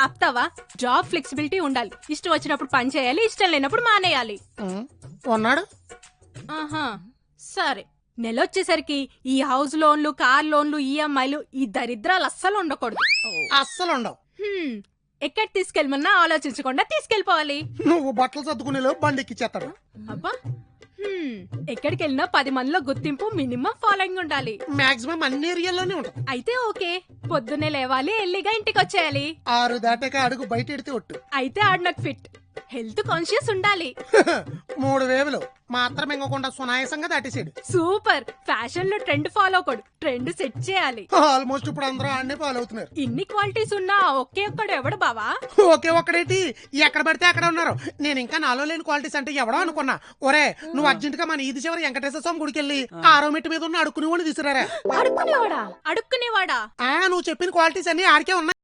ఆప్తావా? Job flexibility ఉండాలి. ఇష్టం వచ్చినప్పుడు పని చేయాలి, ఇష్టం లేనప్పుడు మానేయాలి. ఉన్నాడు. ఆహా సరే. నెలొచ్చేసరికి ఈ హౌస్ లోన్లు, కార్ లోన్లు, ఈఎంఐలు, ఈ దరిద్రాలు అస్సలు ఉండకూడదు. అస్సలు ఉండవు. ఎక్కడ తీసుకెళ్ళమన్నా ఆలోచించకుండా తీసుకెళ్ళిపోవాలి. నువ్వు బట్టలు సర్దుకునేలో బండి ఎక్కిచ్చేస్తాడు. అబ్బా ఎక్కడికి వెళ్ళినా 10 మందిలో గుర్తింపు, మినిమం ఫాలోయింగ్ ఉండాలి. మాక్సిమం అన్ని ఏరియాల్లోనే ఉంటుంది. అయితే ఓకే. పొద్దున్నే లేవాలి, ఎల్లిగా ఇంటికి వచ్చేయాలి. 6 దాటాక అడుగు బయట ఎడితే ఒట్టు. అయితే ఆడు నాకు ఫిట్. హెల్త్ కాన్షియస్ ఉండాలి. 3 వేవులు మాత్రం ఇంకోకుండా సునాయాసంగా దాటేసాడు. సూపర్. ఫ్యాషన్ లో ట్రెండ్ ఫాలో కొడు. ట్రెండ్ సెట్ చేయాలి. ఆల్మోస్ట్ ఇప్పుడు అందరూ ఆడనే ఫాలో అవుతున్నారు. ఇన్ని క్వాలిటీస్ ఉన్నా ఒకే ఒక్కడు ఎవడు బావా? ఒకే ఒక్కడేటి, ఎక్కడ పడితే అక్కడ ఉన్నారు. నేను ఇంకా నాలో లేని క్వాలిటీస్ అంటే ఎవడో అనుకున్నా. ఒరే నువ్వు అర్జెంట్ గా మన ఈది చివరి వెంకటేశ్వర స్వామి గుడికి వెళ్ళి 6వ మెట్టు మీద ఉన్న అడుక్కునే వాళ్ళు తీసుకురారా. అడుక్కునేవాడా? నువ్వు చెప్పిన క్వాలిటీస్ అన్ని ఆడికే ఉన్నాయి.